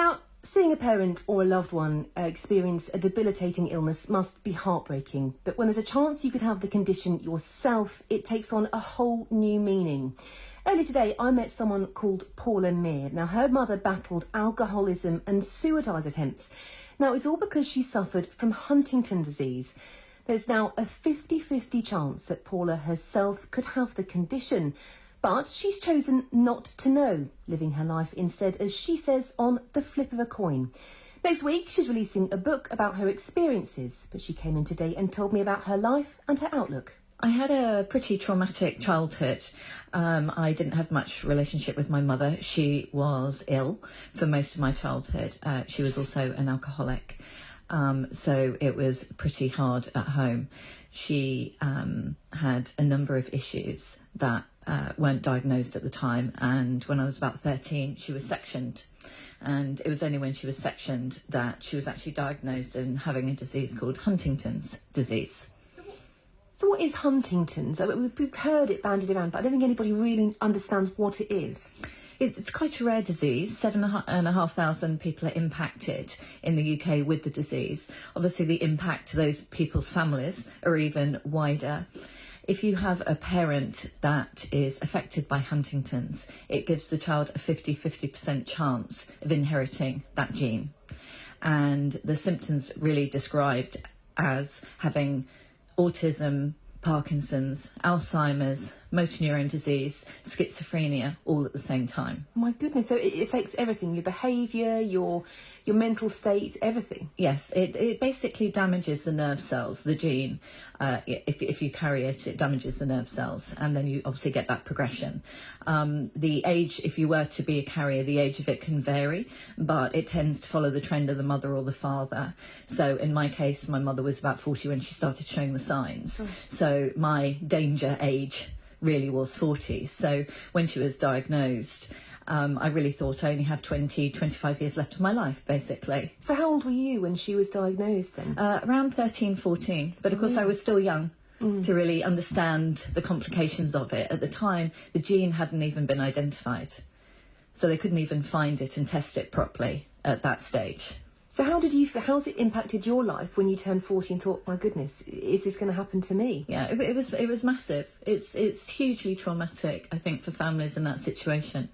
Now, seeing a parent or a loved one experience a debilitating illness must be heartbreaking, but when there's a chance you could have the condition yourself, it takes on a whole new meaning. Earlier today, I met someone called Paula Meir. Now, her mother battled alcoholism and suicide attempts. Now, it's all because she suffered from Huntington's disease. There's now a 50-50 chance that Paula herself could have the condition, but she's chosen not to know, living her life instead, as she says, on the flip of a coin. Next week, she's releasing a book about her experiences, but she came in today and told me about her life and her outlook. I had a pretty traumatic childhood. I didn't have much relationship with my mother. She was ill for most of my childhood. She was also an alcoholic. So it was pretty hard at home. She had a number of issues that weren't diagnosed at the time. And when I was about 13, she was sectioned. And it was only when she was sectioned that she was actually diagnosed and having a disease called Huntington's disease. So what is Huntington's? We've heard it bandied around, but I don't think anybody really understands what it is. It's quite a rare disease. 7,500 people are impacted in the UK with the disease. Obviously, the impact to those people's families are even wider. If you have a parent that is affected by Huntington's, it gives the child a 50% chance of inheriting that gene. And the symptoms really described as having autism, Parkinson's, Alzheimer's, motor neuron disease, schizophrenia, all at the same time. My goodness, so it affects everything, your behaviour, your mental state, everything. Yes, it basically damages the nerve cells, the gene. If you carry it, it damages the nerve cells, and then you obviously get that progression. The age, if you were to be a carrier, the age of it can vary, but it tends to follow the trend of the mother or the father. So in my case, my mother was about 40 when she started showing the signs. Oh. So my danger age really was 40. So when she was diagnosed, I really thought I only have 25 years left of my life, basically. So how old were you when she was diagnosed then? Around 13, 14. But of course I was still young to really understand the complications of it. At the time, the gene hadn't even been identified. So they couldn't even find it and test it properly at that stage. So how's it impacted your life when you turned 40 and thought, my goodness, is this going to happen to me? Yeah, it was massive. It's hugely traumatic, I think, for families in that situation.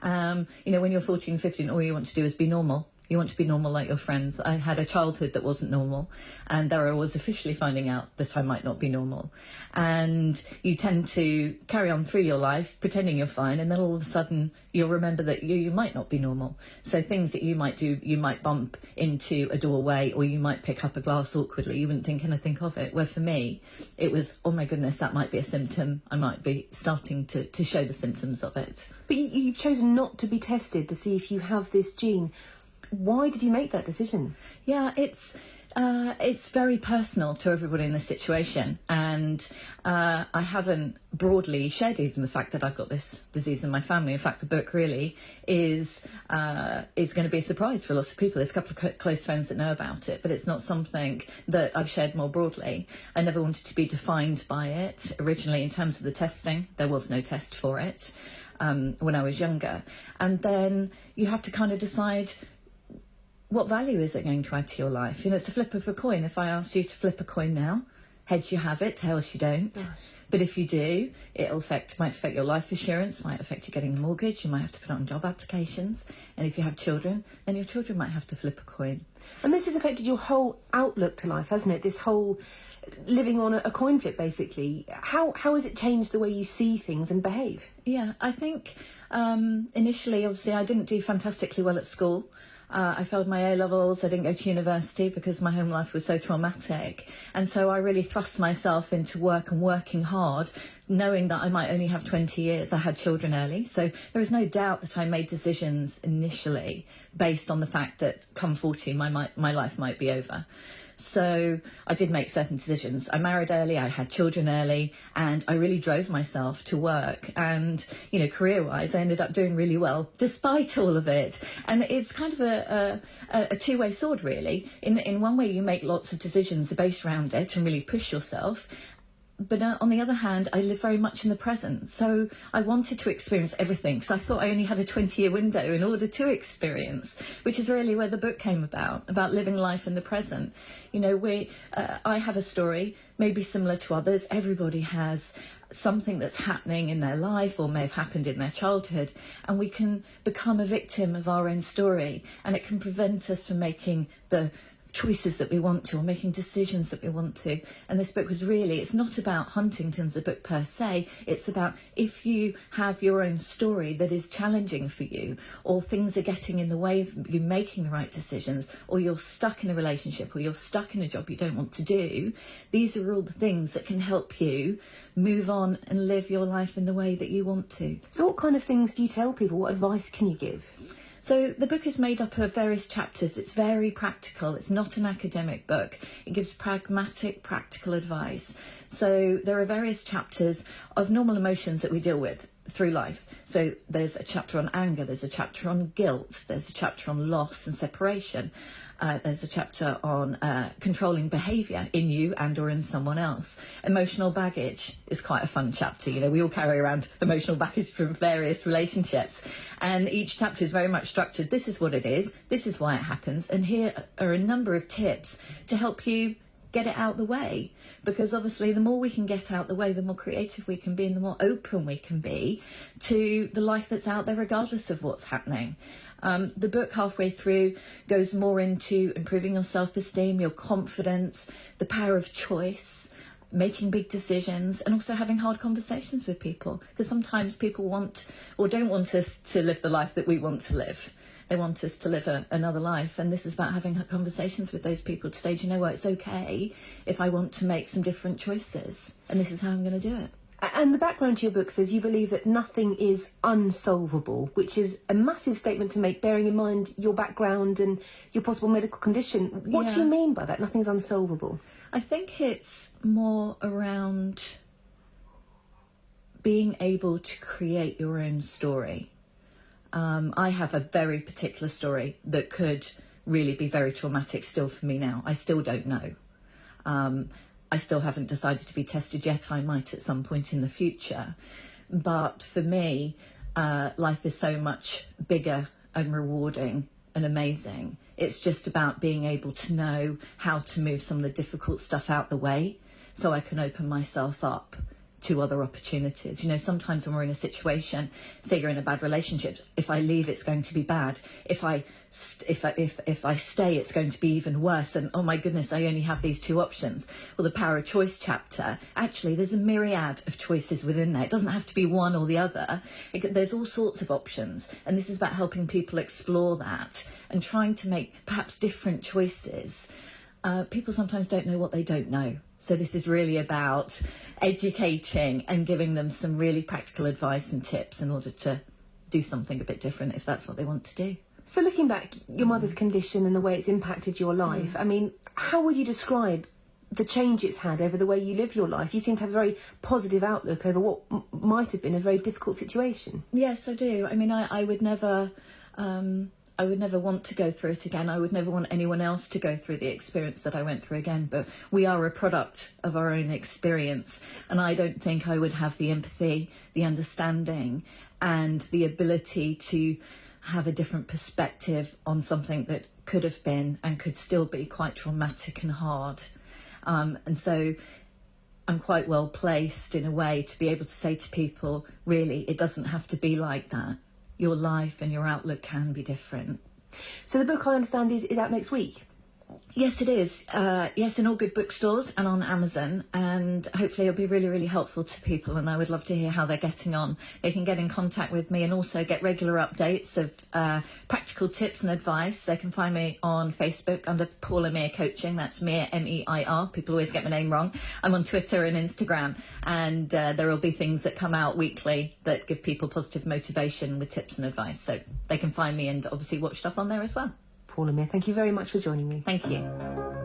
When you're 14, 15, all you want to do is be normal. You want to be normal like your friends. I had a childhood that wasn't normal, and there I was officially finding out that I might not be normal. And you tend to carry on through your life pretending you're fine, and then all of a sudden you'll remember that you might not be normal. So things that you might do, you might bump into a doorway, or you might pick up a glass awkwardly. You wouldn't think anything of it. Where for me, it was, oh my goodness, that might be a symptom. I might be starting to show the symptoms of it. But you've chosen not to be tested to see if you have this gene. Why did you make that decision? Yeah, it's very personal to everybody in this situation, and I haven't broadly shared even the fact that I've got this disease in my family. In fact, the book really is going to be a surprise for lots of people. There's a couple of close friends that know about it, but it's not something that I've shared more broadly. I never wanted to be defined by it. Originally, in terms of the testing, there was no test for it when I was younger. And then you have to kind of decide, what value is it going to add to your life? It's a flip of a coin. If I asked you to flip a coin now, heads you have it, tails you don't. Gosh. But if you do, it might affect your life assurance, might affect you getting a mortgage, you might have to put it on job applications. And if you have children, then your children might have to flip a coin. And this has affected your whole outlook to life, hasn't it? This whole living on a coin flip, basically. How has it changed the way you see things and behave? Yeah, I think initially, obviously, I didn't do fantastically well at school. I failed my A-levels, I didn't go to university because my home life was so traumatic. And so I really thrust myself into work and working hard, knowing that I might only have 20 years. I had children early, so there was no doubt that I made decisions initially based on the fact that come 40, my life might be over. So I did make certain decisions. I married early, I had children early, and I really drove myself to work. And, career-wise, I ended up doing really well despite all of it. And it's kind of a two-way sword, really. In one way, you make lots of decisions based around it and really push yourself. But on the other hand, I live very much in the present. So I wanted to experience everything because I thought I only had a 20-year window in order to experience, which is really where the book came about living life in the present. You know, I have a story, maybe similar to others. Everybody has something that's happening in their life or may have happened in their childhood, and we can become a victim of our own story, and it can prevent us from making the choices that we want to, or making decisions that we want to. And this book was really, it's not about Huntington's, a book per se, it's about if you have your own story that is challenging for you, or things are getting in the way of you making the right decisions, or you're stuck in a relationship, or you're stuck in a job you don't want to do, these are all the things that can help you move on and live your life in the way that you want to. So what kind of things do you tell people? What advice can you give? So the book is made up of various chapters. It's very practical. It's not an academic book. It gives pragmatic, practical advice. So there are various chapters of normal emotions that we deal with through life. So there's a chapter on anger, there's a chapter on guilt, there's a chapter on loss and separation. There's a chapter on controlling behaviour in you and or in someone else. Emotional baggage is quite a fun chapter. You know, we all carry around emotional baggage from various relationships, and each chapter is very much structured. This is what it is, this is why it happens, and here are a number of tips to help you get it out the way, because obviously the more we can get out the way, the more creative we can be and the more open we can be to the life that's out there regardless of what's happening. The book halfway through goes more into improving your self-esteem, your confidence, the power of choice, making big decisions, and also having hard conversations with people, because sometimes people want or don't want us to live the life that we want to live. They want us to live another life, and this is about having conversations with those people to say, do you know what, it's okay if I want to make some different choices, and this is how I'm going to do it. And the background to your book says you believe that nothing is unsolvable, which is a massive statement to make, bearing in mind your background and your possible medical condition. What do you mean by that, nothing's unsolvable? I think it's more around being able to create your own story. I have a very particular story that could really be very traumatic still for me now. I still don't know. I still haven't decided to be tested yet. I might at some point in the future. But for me, life is so much bigger and rewarding and amazing. It's just about being able to know how to move some of the difficult stuff out the way so I can open myself up to other opportunities. You know, sometimes when we're in a situation, say you're in a bad relationship, if I leave, it's going to be bad. If I stay, it's going to be even worse. And oh my goodness, I only have these two options. Well, the power of choice chapter, actually, there's a myriad of choices within there. It doesn't have to be one or the other. There's all sorts of options. And this is about helping people explore that and trying to make perhaps different choices. People sometimes don't know what they don't know. So this is really about educating and giving them some really practical advice and tips in order to do something a bit different if that's what they want to do. So looking back, your mother's condition and the way it's impacted your life, I mean, how would you describe the change it's had over the way you live your life? You seem to have a very positive outlook over what might have been a very difficult situation. Yes, I do. I mean, I would never... I would never want to go through it again. I would never want anyone else to go through the experience that I went through again. But we are a product of our own experience. And I don't think I would have the empathy, the understanding, and the ability to have a different perspective on something that could have been and could still be quite traumatic and hard. And so I'm quite well placed in a way to be able to say to people, really, it doesn't have to be like that. Your life and your outlook can be different. So the book, I understand, is out next week? Yes, it is. Yes, in all good bookstores and on Amazon. And hopefully it'll be really, really helpful to people. And I would love to hear how they're getting on. They can get in contact with me and also get regular updates of practical tips and advice. They can find me on Facebook under Paula Meir Coaching. That's Meir, M-E-I-R. People always get my name wrong. I'm on Twitter and Instagram. And there will be things that come out weekly that give people positive motivation with tips and advice. So they can find me and obviously watch stuff on there as well. Paula Meir, thank you very much for joining me. Thank you.